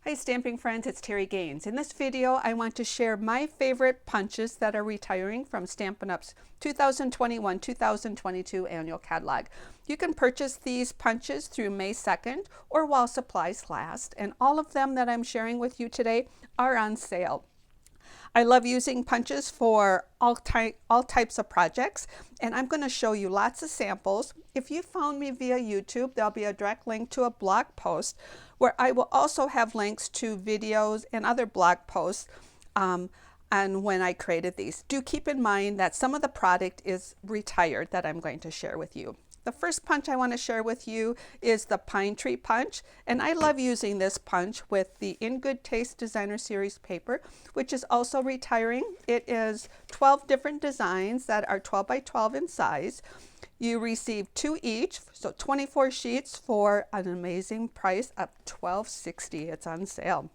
Hi Stamping friends, it's Terry Gaines. In this video I want to share my favorite punches that are retiring from Stampin' Up's 2021-2022 annual catalog. You can purchase these punches through May 2nd or while supplies last, and all of them that I'm sharing with you today are on sale. I love using punches for all types of projects, and I'm going to show you lots of samples. If you found me via YouTube, there'll be a direct link to a blog post where I will also have links to videos and other blog posts on when I created these. Do keep in mind that some of the product is retired that I'm going to share with you. The first punch I want to share with you is the Pine Tree Punch, and I love using this punch with the In Good Taste Designer Series paper, which is also retiring. It is 12 different designs that are 12 by 12 in size. You receive 2 each, so 24 sheets for an amazing price of $12.60. It's on sale.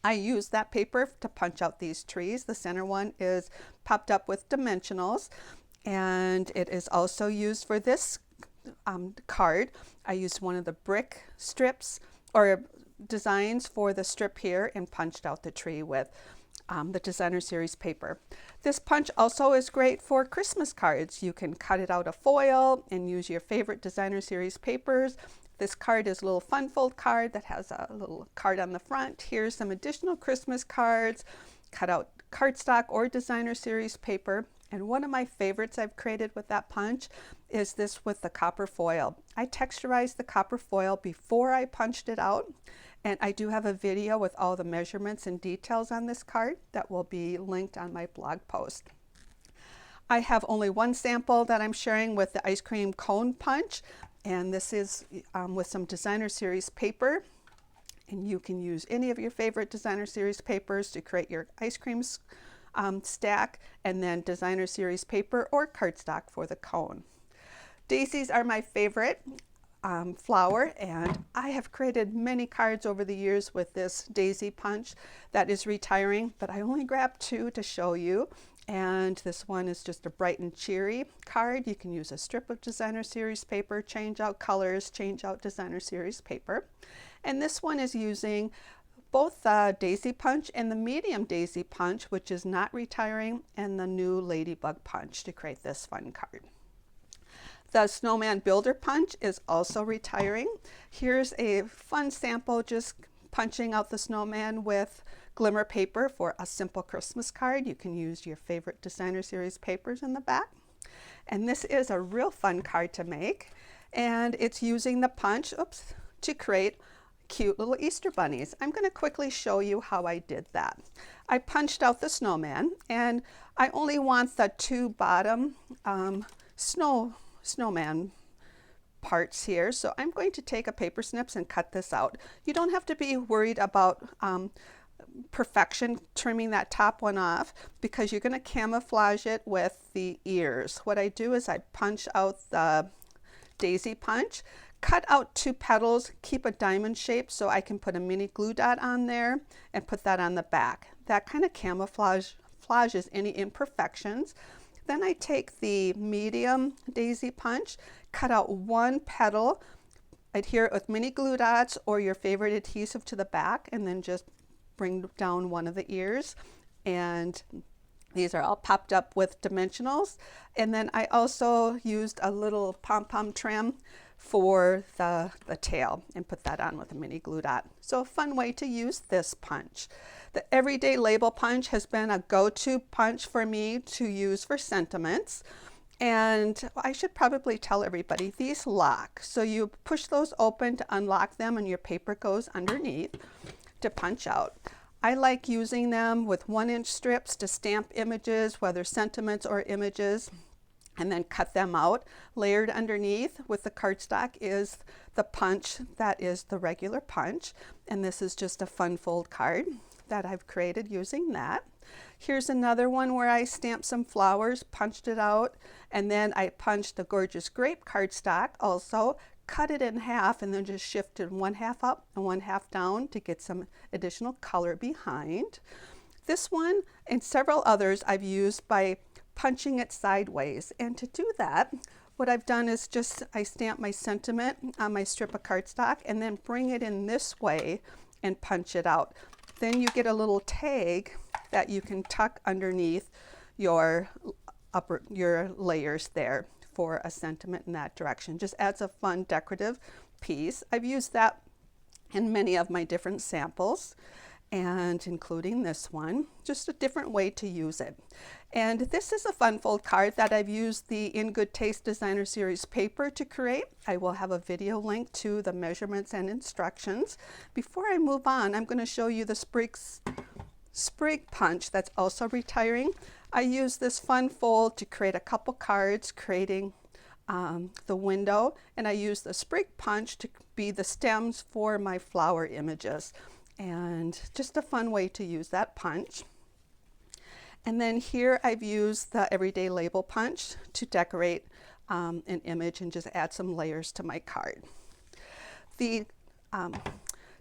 I use that paper to punch out these trees. The center one is popped up with dimensionals, and it is also used for this card. I used one of the brick strips or designs for the strip here and punched out the tree with the Designer Series paper. This punch also is great for Christmas cards. You can cut it out of foil and use your favorite Designer Series papers. This card is a little fun fold card that has a little card on the front. Here's some additional Christmas cards, cut out cardstock or Designer Series paper. And one of my favorites I've created with that punch is this with the copper foil. I texturized the copper foil before I punched it out, and I do have a video with all the measurements and details on this card that will be linked on my blog post. I have only one sample that I'm sharing with the ice cream cone punch, and this is with some Designer Series paper. And you can use any of your favorite Designer Series papers to create your ice cream stack, and then Designer Series paper or cardstock for the cone. Daisies are my favorite flower, and I have created many cards over the years with this daisy punch that is retiring, but I only grabbed 2 to show you. And this one is just a bright and cheery card. You can use a strip of Designer Series paper, change out colors, change out Designer Series paper. And this one is using both the Daisy Punch and the Medium Daisy Punch, which is not retiring, and the new Ladybug Punch to create this fun card. The Snowman Builder Punch is also retiring. Here's a fun sample just punching out the snowman with glimmer paper for a simple Christmas card. You can use your favorite Designer Series papers in the back. And this is a real fun card to make, and it's using the punch to create cute little Easter bunnies. I'm going to quickly show you how I did that. I punched out the snowman, and I only want the 2 bottom snowman parts here, so I'm going to take a paper snips and cut this out. You don't have to be worried about perfection trimming that top one off, because you're going to camouflage it with the ears. What I do is I punch out the daisy punch, cut out 2 petals, keep a diamond shape so I can put a mini glue dot on there and put that on the back. That kind of camouflages any imperfections. Then I take the medium daisy punch, cut out 1 petal, adhere it with mini glue dots or your favorite adhesive to the back, and then just bring down one of the ears. And these are all popped up with dimensionals. And then I also used a little pom-pom trim for the tail and put that on with a mini glue dot. So a fun way to use this punch. The Everyday Label Punch has been a go-to punch for me to use for sentiments. And I should probably tell everybody, these lock. So you push those open to unlock them, and your paper goes underneath to punch out. I like using them with 1-inch strips to stamp images, whether sentiments or images, and then cut them out. Layered underneath with the cardstock is the punch that is the regular punch, and this is just a fun fold card that I've created using that. Here's another one where I stamped some flowers, punched it out, and then I punched the gorgeous grape cardstock also, cut it in half, and then just shifted 1/2 up and 1/2 down to get some additional color behind. This one and several others I've used by punching it sideways, and to do that, what I've done is I stamp my sentiment on my strip of cardstock and then bring it in this way and punch it out. Then you get a little tag that you can tuck underneath your layers there for a sentiment in that direction. Just adds a fun decorative piece. I've used that in many of my different samples, and including this one, just a different way to use it. And this is a fun fold card that I've used the In Good Taste Designer Series paper to create. I will have a video link to the measurements and instructions. Before I move on, I'm going to show you the sprig punch that's also retiring. I use this fun fold to create a couple cards, creating the window, and I use the sprig punch to be the stems for my flower images. And just a fun way to use that punch. And then here I've used the Everyday Label punch to decorate an image and just add some layers to my card. The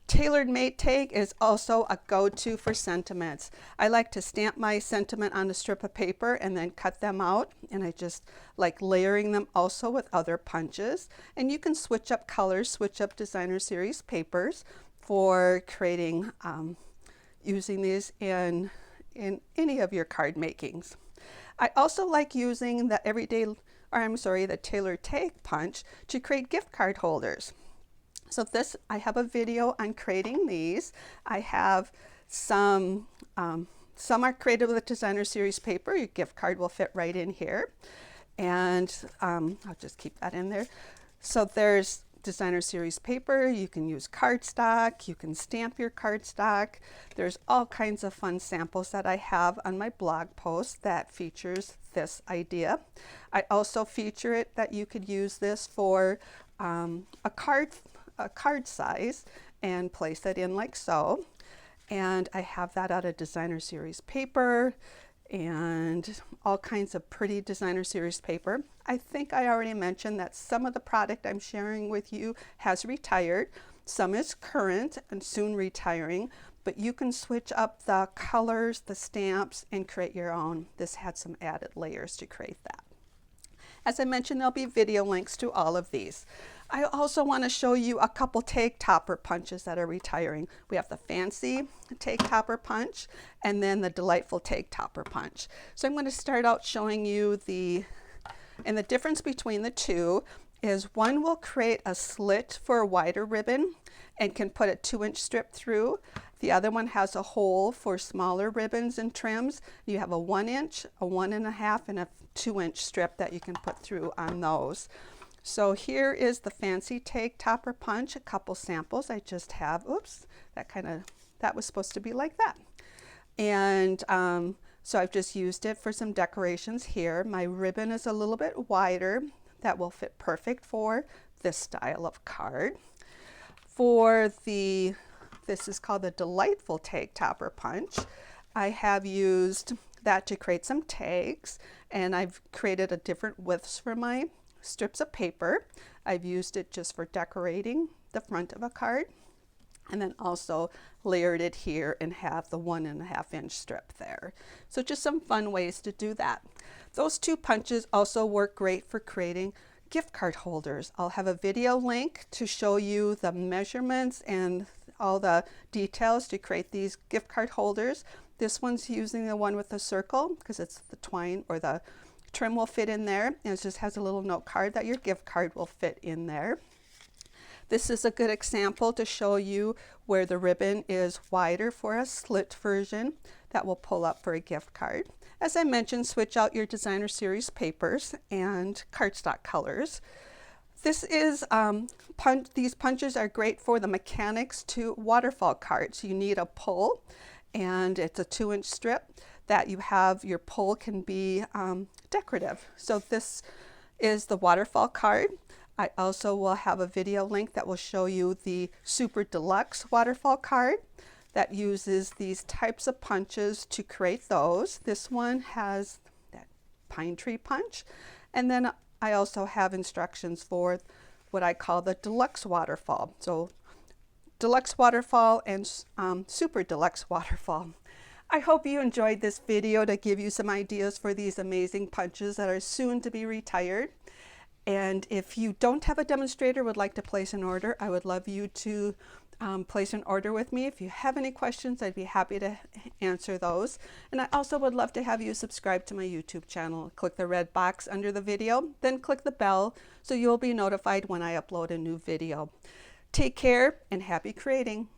Tailored Made tag is also a go-to for sentiments. I like to stamp my sentiment on a strip of paper and then cut them out, and I just like layering them also with other punches. And you can switch up colors, switch up Designer Series papers for creating, using these in any of your card makings. I also like using the the Tailored Tag punch to create gift card holders. So I have a video on creating these. I have some are created with Designer Series paper. Your gift card will fit right in here. And I'll just keep that in there. So there's Designer Series paper. You can use cardstock. You can stamp your cardstock. There's all kinds of fun samples that I have on my blog post that features this idea. I also feature it that you could use this for a card size and place it in like so. And I have that out of Designer Series paper and all kinds of pretty Designer Series paper. I think I already mentioned that some of the product I'm sharing with you has retired. Some is current and soon retiring, but you can switch up the colors, the stamps, and create your own. This had some added layers to create that. As I mentioned, there'll be video links to all of these. I also want to show you a couple tag topper punches that are retiring. We have the fancy tag topper punch and then the delightful tag topper punch. So I'm going to start out showing you the difference between the two is one will create a slit for a wider ribbon and can put a 2-inch strip through. The other one has a hole for smaller ribbons and trims. You have a 1-inch, a 1.5, and a 2-inch strip that you can put through on those. So here is the fancy tag topper punch, a couple samples. I just have, oops, that was supposed to be like that. And so I've just used it for some decorations here. My ribbon is a little bit wider. That will fit perfect for this style of card. This is called the Delightful Tag Topper Punch. I have used that to create some tags, and I've created a different widths for my strips of paper. I've used it just for decorating the front of a card, and then also layered it here and have the 1.5-inch strip there. So just some fun ways to do that. Those two punches also work great for creating gift card holders. I'll have a video link to show you the measurements and all the details to create these gift card holders. This one's using the one with the circle because it's the twine or the trim will fit in there, and it just has a little note card that your gift card will fit in there. This is a good example to show you where the ribbon is wider for a slit version that will pull up for a gift card. As I mentioned, switch out your Designer Series papers and cardstock colors. This is these punches are great for the mechanics to waterfall cards. You need a pull, and it's a 2-inch strip that you have. Your pull can be decorative. So this is the waterfall card. I also will have a video link that will show you the Super Deluxe waterfall card that uses these types of punches to create those. This one has that pine tree punch, and then I also have instructions for what I call the Deluxe waterfall. So Deluxe waterfall and Super Deluxe waterfall. I hope you enjoyed this video to give you some ideas for these amazing punches that are soon to be retired. And if you don't have a demonstrator, would like to place an order, I would love you to place an order with me. If you have any questions, I'd be happy to answer those. And I also would love to have you subscribe to my YouTube channel. Click the red box under the video, then click the bell so you'll be notified when I upload a new video. Take care and happy creating.